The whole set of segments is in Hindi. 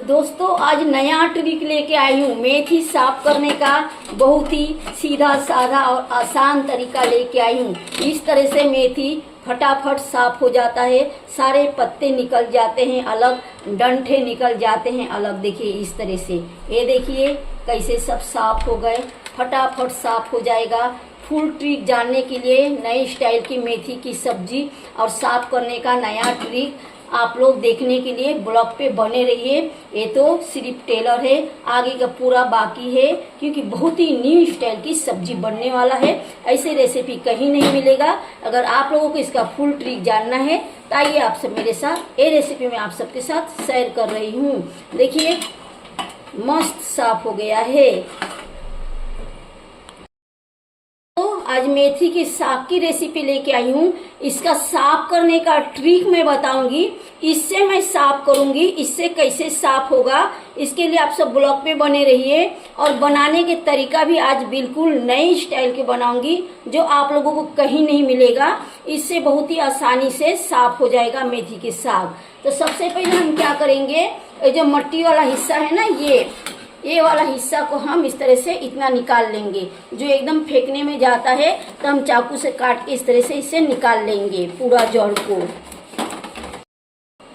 दोस्तों आज नया ट्रिक लेके आई हूँ मेथी साफ करने का। बहुत ही सीधा साधा और आसान तरीका लेके आई हूँ। इस तरह से मेथी फटाफट साफ हो जाता है, सारे पत्ते निकल जाते हैं अलग, डंठे निकल जाते हैं अलग। देखिए इस तरह से, ये देखिए कैसे सब साफ हो गए, फटाफट साफ हो जाएगा। फुल ट्रिक जानने के लिए नए स्टाइल की मेथी की सब्जी और साफ करने का नया ट्रिक आप लोग देखने के लिए ब्लॉग पे बने रहिए। ये तो सिर्फ टेलर है, आगे का पूरा बाकी है, क्योंकि बहुत ही न्यू स्टाइल की सब्जी बनने वाला है। ऐसे रेसिपी कहीं नहीं मिलेगा। अगर आप लोगों को इसका फुल ट्रिक जानना है तो आइए आप सब मेरे साथ ये रेसिपी में आप सबके साथ शेयर कर रही हूँ। देखिए मस्त साफ हो गया है। आज मेथी की साग की रेसिपी लेके आई हूँ। इसका साफ करने का ट्रिक मैं बताऊंगी। इससे मैं साफ करूंगी, इससे कैसे साफ होगा इसके लिए आप सब ब्लॉग पे बने रहिए। और बनाने के तरीका भी आज बिल्कुल नए स्टाइल के बनाऊंगी जो आप लोगों को कहीं नहीं मिलेगा। इससे बहुत ही आसानी से साफ हो जाएगा मेथी के साग। तो सबसे पहले हम क्या करेंगे, ये जो मट्टी वाला हिस्सा है ना, ये वाला हिस्सा को हम इस तरह से इतना निकाल लेंगे। जो एकदम फेंकने में जाता है तो हम चाकू से काट के इस तरह से इसे निकाल लेंगे पूरा जड़ को।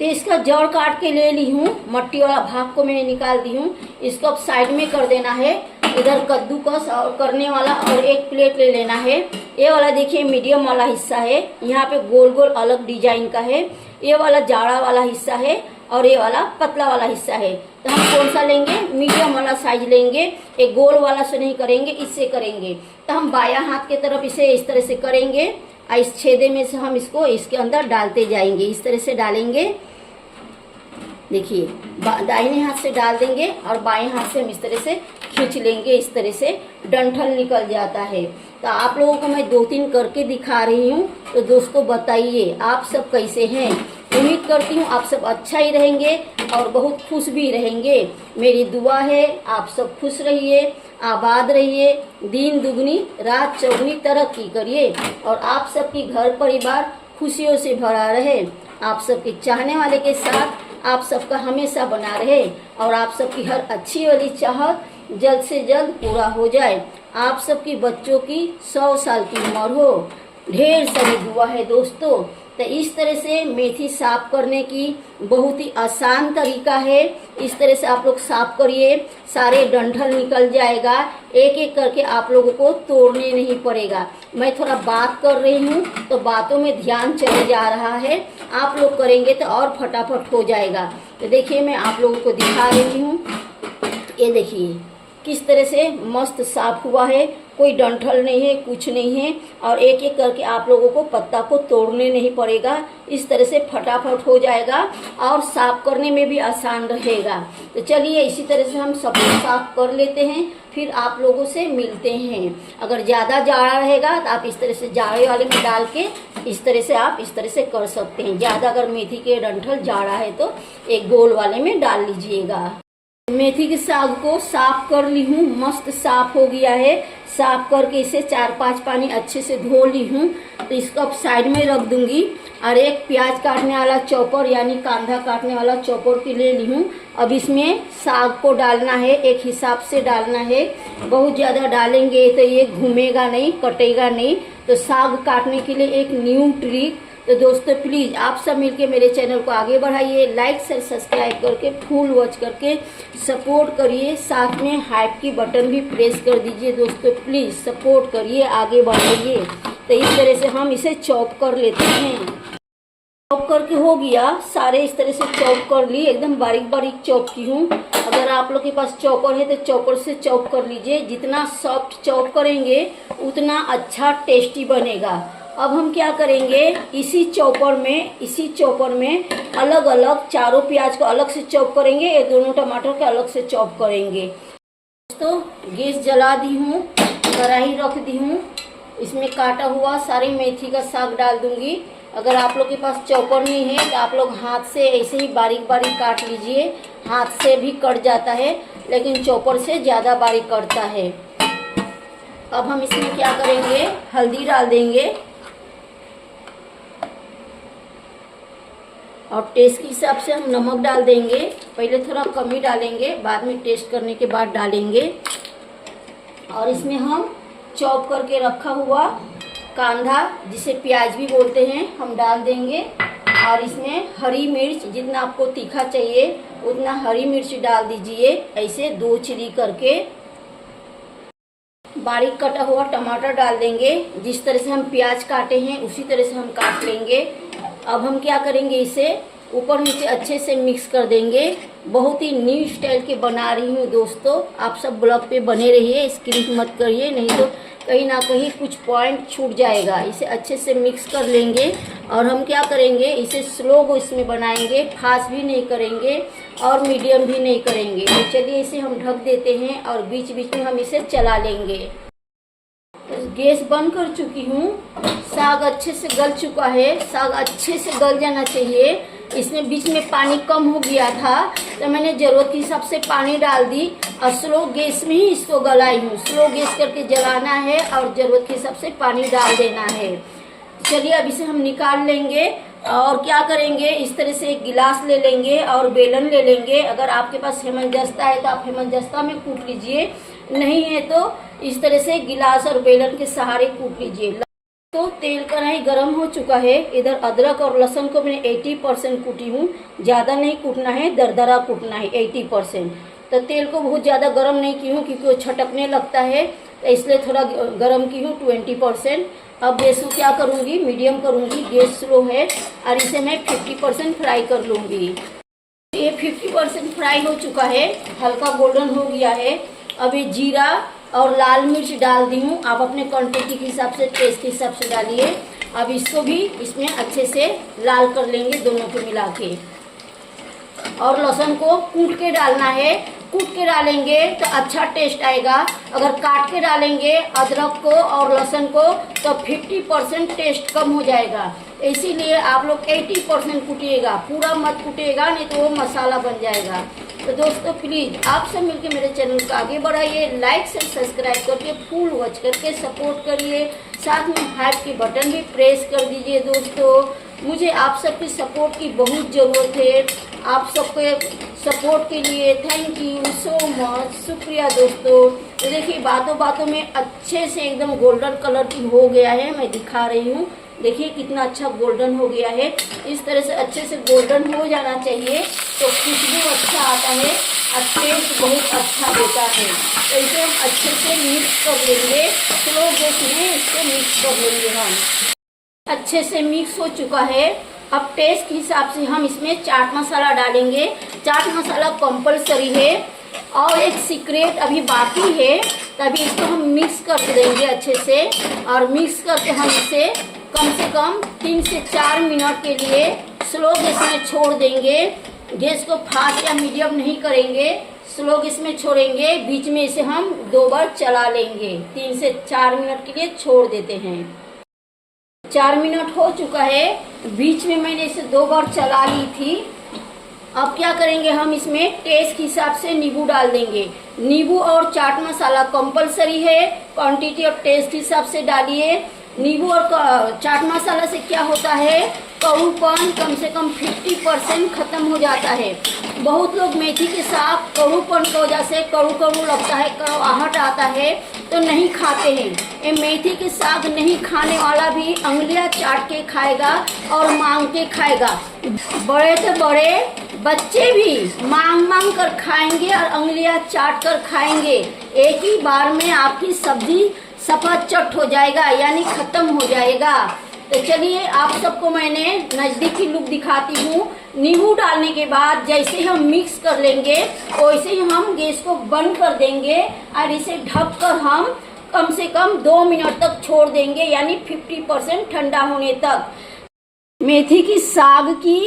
तो इसका जड़ काट के ले ली हूँ, मट्टी वाला भाग को मैंने निकाल दी हूँ। इसको अब साइड में कर देना है। इधर कद्दूकस और करने वाला और एक प्लेट ले लेना है। ये वाला देखिए मीडियम वाला हिस्सा है, यहाँ पे गोल गोल अलग डिजाइन का है। ये वाला जाड़ा वाला हिस्सा है और ये वाला पतला वाला हिस्सा है। तो हम कौन सा लेंगे, मीडियम वाला साइज लेंगे। एक गोल वाला से नहीं करेंगे, इससे करेंगे। तो हम बायां हाथ की तरफ इसे इस तरह से करेंगे और इस छेदे में से हम इसको इसके अंदर डालते जाएंगे। इस तरह से डालेंगे, देखिए दाहिने हाथ से डाल देंगे और बाएं हाथ से हम इस तरह से खींच लेंगे। इस तरह से डंठल निकल जाता है। तो आप लोगों को मैं 2-3 करके दिखा रही हूँ। तो दोस्तों बताइए आप सब कैसे हैं। उम्मीद करती हूँ आप सब अच्छा ही रहेंगे और बहुत खुश भी रहेंगे। मेरी दुआ है आप सब खुश रहिए, आबाद रहिए, दिन दुगनी रात चौगुनी तरक्की करिए और आप सबकी घर परिवार खुशियों से भरा रहे। आप सबके चाहने वाले के साथ आप सबका हमेशा बना रहे और आप सबकी हर अच्छी वाली चाहत जल्द से जल्द पूरा हो जाए। आप सबकी बच्चों की 100 साल की उम्र हो। ढेर सारी दुआ है दोस्तों। तो इस तरह से मेथी साफ करने की बहुत ही आसान तरीका है। इस तरह से आप लोग साफ करिए, सारे डंठल निकल जाएगा। एक एक करके आप लोगों को तोड़ने नहीं पड़ेगा। मैं थोड़ा बात कर रही हूँ तो बातों में ध्यान चले जा रहा है। आप लोग करेंगे तो और फटाफट हो जाएगा। तो देखिए मैं आप लोगों को दिखा रही हूँ। ये देखिए किस तरह से मस्त साफ हुआ है, कोई डंठल नहीं है, कुछ नहीं है। और एक एक करके आप लोगों को पत्ता को तोड़ने नहीं पड़ेगा। इस तरह से फटाफट हो जाएगा और साफ करने में भी आसान रहेगा। तो चलिए इसी तरह से हम सब साफ कर लेते हैं, फिर आप लोगों से मिलते हैं। अगर ज़्यादा जाड़ा रहेगा तो आप इस तरह से जाड़े वाले में डाल के इस तरह से आप इस तरह से कर सकते हैं। ज़्यादा अगर मेथी के डंठल जाड़ा है तो एक गोल वाले में डाल लीजिएगा। मेथी के साग को साफ कर ली हूँ, मस्त साफ हो गया है। साफ करके इसे 4-5 पानी अच्छे से धो ली हूँ। तो इसको अब साइड में रख दूंगी और एक प्याज काटने वाला चॉपर यानी कांदा काटने वाला चॉपर की ले ली हूँ। अब इसमें साग को डालना है, एक हिसाब से डालना है। बहुत ज़्यादा डालेंगे तो ये घूमेगा नहीं, कटेगा नहीं। तो साग काटने के लिए एक न्यू ट्रिक। तो दोस्तों प्लीज़ आप सब मिलके मेरे चैनल को आगे बढ़ाइए, लाइक शेयर सब्सक्राइब करके फुल वॉच करके सपोर्ट करिए। साथ में हाइप की बटन भी प्रेस कर दीजिए। दोस्तों प्लीज़ सपोर्ट करिए, आगे बढ़ाइए। तो इस तरह से हम इसे चॉप कर लेते हैं। चॉप करके हो गया, सारे इस तरह से चॉप कर ली, एकदम बारीक बारीक चॉप की हूँ। अगर आप लोग के पास चॉपर है तो चॉपर से चॉप कर लीजिए। जितना सॉफ्ट चॉप करेंगे उतना अच्छा टेस्टी बनेगा। अब हम क्या करेंगे, इसी चॉपर में अलग अलग चारों प्याज को अलग से चॉप करेंगे, ये दोनों टमाटर के अलग से चॉप करेंगे। दोस्तों गैस जला दी हूँ, कढ़ाई रख दी हूँ। इसमें काटा हुआ सारी मेथी का साग डाल दूंगी। अगर आप लोग के पास चॉपर नहीं है तो आप लोग हाथ से ऐसे ही बारीक बारीक काट लीजिए। हाथ से भी कट जाता है लेकिन चॉपर से ज़्यादा बारीक कटता है। अब हम इसमें क्या करेंगे, हल्दी डाल देंगे। और टेस्ट के हिसाब से हम नमक डाल देंगे। पहले थोड़ा कम ही डालेंगे, बाद में टेस्ट करने के बाद डालेंगे। और इसमें हम चॉप करके रखा हुआ कांदा, जिसे प्याज भी बोलते हैं, हम डाल देंगे। और इसमें हरी मिर्च, जितना आपको तीखा चाहिए उतना हरी मिर्च डाल दीजिए। ऐसे 2 चिली करके बारीक कटा हुआ टमाटर डाल देंगे। जिस तरह से हम प्याज काटे हैं उसी तरह से हम काट लेंगे। अब हम क्या करेंगे, इसे ऊपर नीचे अच्छे से मिक्स कर देंगे। बहुत ही न्यू स्टाइल के बना रही हूँ दोस्तों, आप सब ब्लॉग पे बने रहिए, स्किप मत करिए, नहीं तो कहीं ना कहीं कुछ पॉइंट छूट जाएगा। इसे अच्छे से मिक्स कर लेंगे। और हम क्या करेंगे, इसे स्लो इसमें बनाएंगे, फास्ट भी नहीं करेंगे और मीडियम भी नहीं करेंगे। तो चलिए इसे हम ढक देते हैं और बीच बीच में हम इसे चला लेंगे। तो गैस बंद कर चुकी हूँ। साग अच्छे से गल चुका है, साग अच्छे से गल जाना चाहिए। इसमें बीच में पानी कम हो गया था तो मैंने जरूरत के हिसाब से पानी डाल दी और स्लो गैस में ही इसको गलाई हूँ। स्लो गैस करके जलाना है और जरूरत के हिसाब से पानी डाल देना है। चलिए अब इसे हम निकाल लेंगे। और क्या करेंगे, इस तरह से एक गिलास ले लेंगे और बेलन ले लेंगे। अगर आपके पास हेमंजस्ता है तो आप हेमंजस्ता में कूट लीजिए, नहीं है तो इस तरह से गिलास और बेलन के सहारे कूट लीजिए। तो तेल कढ़ाई गरम हो चुका है। इधर अदरक और लहसुन को मैंने 80% कूटी हूँ, ज़्यादा नहीं कूटना है, दरदरा कूटना है 80%। तो तेल को बहुत ज़्यादा गरम नहीं की हूँ क्योंकि वो छटकने लगता है, तो इसलिए थोड़ा गरम की हूँ 20%। अब गैस को क्या करूँगी, मीडियम करूँगी, गैस स्लो है और इसे मैं 50% फ्राई कर लूँगी। ये 50% फ्राई हो चुका है, हल्का गोल्डन हो गया है। अब ये जीरा और लाल मिर्च डाल दी हूँ, आप अपने क्वांटिटी के हिसाब से, टेस्ट के हिसाब से डालिए। अब इसको भी इसमें अच्छे से लाल कर लेंगे दोनों को मिला के। और लहसुन को कूट के डालना है, कूट के डालेंगे तो अच्छा टेस्ट आएगा। अगर काट के डालेंगे अदरक को और लहसुन को तो 50% टेस्ट कम हो जाएगा। इसीलिए आप लोग 80% कूटिएगा, पूरा मत कूटिएगा, नहीं तो वो मसाला बन जाएगा। तो दोस्तों प्लीज आप सब मिलके मेरे चैनल को आगे बढ़ाइए, लाइक से सब्सक्राइब करके फुल वॉच करके सपोर्ट करिए, साथ में हाइप के बटन भी प्रेस कर दीजिए। दोस्तों मुझे आप सबकी सपोर्ट की बहुत ज़रूरत है, आप सबके सपोर्ट के लिए थैंक यू सो मच, शुक्रिया दोस्तों। तो देखिए बातों बातों में अच्छे से एकदम गोल्डन कलर की हो गया है, मैं दिखा रही हूँ, देखिए कितना अच्छा गोल्डन हो गया है। इस तरह से अच्छे से गोल्डन हो जाना चाहिए तो खुशबू अच्छा आता है और टेस्ट बहुत अच्छा देता है। तो इसे हम अच्छे से मिक्स कर लेंगे, स्लो गैस में इसको मिक्स कर लेंगे हम। अच्छे से मिक्स हो चुका है। अब टेस्ट के हिसाब से हम इसमें चाट मसाला डालेंगे। चाट मसाला कंपलसरी है और एक सीक्रेट अभी बाकी है, तभी इसको हम मिक्स कर देंगे अच्छे से। और मिक्स करके हम इसे कम से कम 3 से 4 मिनट के लिए स्लो गैस में छोड़ देंगे। गैस को फास्ट या मीडियम नहीं करेंगे, स्लो गैस में छोड़ेंगे। बीच में इसे हम 2 बार चला लेंगे, 3 से 4 मिनट के लिए छोड़ देते हैं। 4 मिनट हो चुका है, बीच में मैंने इसे 2 बार चला ली थी। अब क्या करेंगे, हम इसमें टेस्ट के हिसाब से नींबू डाल देंगे। नींबू और चाट मसाला कंपलसरी है, क्वांटिटी और टेस्ट के हिसाब से डालिए। नींबू और चाट मसाला से क्या होता है, कड़ूपन कम से कम 50% खत्म हो जाता है। बहुत लोग मेथी के साग कड़ूपन की वजह से कड़ू लगता है, कड़वाहट आता है तो नहीं खाते हैं। ये मेथी के साग नहीं खाने वाला भी अंगुलियां चाट के खाएगा और मांग के खाएगा। बड़े तो बड़े, बच्चे भी मांग कर खाएंगे और अंगुलियां चाट कर खाएंगे। एक ही बार में आपकी सब्जी सफा चट हो जाएगा, यानी खत्म हो जाएगा। तो चलिए आप सबको मैंने नजदीकी लुक दिखाती हूँ। नींबू डालने के बाद जैसे हम मिक्स कर लेंगे वैसे ही हम गैस को बंद कर देंगे और इसे ढककर हम कम से कम 2 मिनट तक छोड़ देंगे, यानी 50% ठंडा होने तक। मेथी की साग की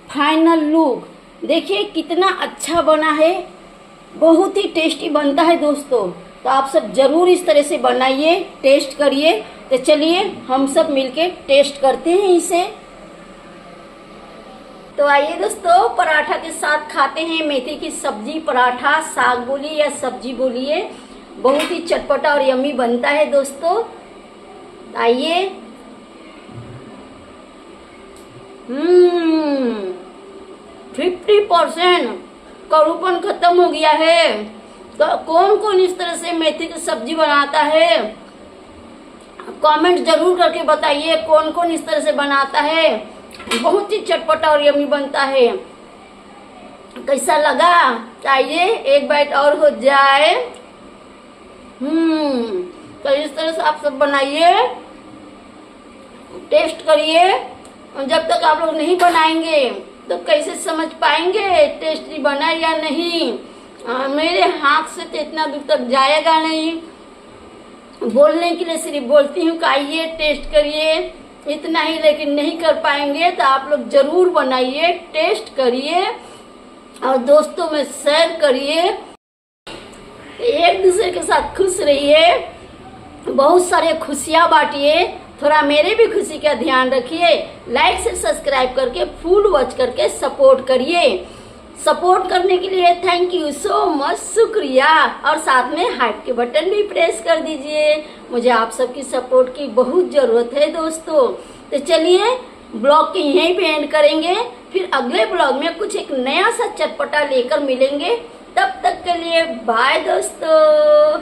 फाइनल लुक देखिए कितना अच्छा बना है, बहुत ही टेस्टी बनता है दोस्तों। तो आप सब जरूर इस तरह से बनाइए, टेस्ट करिए। तो चलिए हम सब मिलके टेस्ट करते हैं इसे। तो आइए दोस्तों पराठा के साथ खाते हैं मेथी की सब्जी। पराठा, साग बोलिए या सब्जी बोलिए, बहुत ही चटपटा और यम्मी बनता है दोस्तों। आइए। 50% कड़ूपन खत्म हो गया है। तो कौन कौन इस तरह से मेथी की सब्जी बनाता है, कमेंट जरूर करके बताइए कौन कौन इस तरह से बनाता है। बहुत ही चटपटा और यम्मी बनता है। कैसा लगा? चाहिए एक बाइट और हो जाए। तो इस तरह से आप सब बनाइए, टेस्ट करिए। और जब तक आप लोग नहीं बनाएंगे तो कैसे समझ पाएंगे टेस्टी बना या नहीं। मेरे हाथ से तो इतना दूर तक जाएगा नहीं। बोलने के लिए सिर्फ बोलती हूँ कि आइए टेस्ट करिए, इतना ही, लेकिन नहीं कर पाएंगे तो आप लोग जरूर बनाइए, टेस्ट करिए और दोस्तों में शेयर करिए। एक दूसरे के साथ खुश रहिए, बहुत सारे खुशियाँ बांटिए। थोड़ा मेरे भी खुशी का ध्यान रखिए। लाइक से सब्सक्राइब करके फुल वॉच करके सपोर्ट करिए। सपोर्ट करने के लिए थैंक यू सो मच, शुक्रिया। और साथ में हार्ट के बटन भी प्रेस कर दीजिए। मुझे आप सबकी सपोर्ट की बहुत जरूरत है दोस्तों। तो चलिए ब्लॉग के यहीं पे एंड करेंगे, फिर अगले ब्लॉग में कुछ एक नया सा चटपटा लेकर मिलेंगे। तब तक के लिए बाय दोस्तों।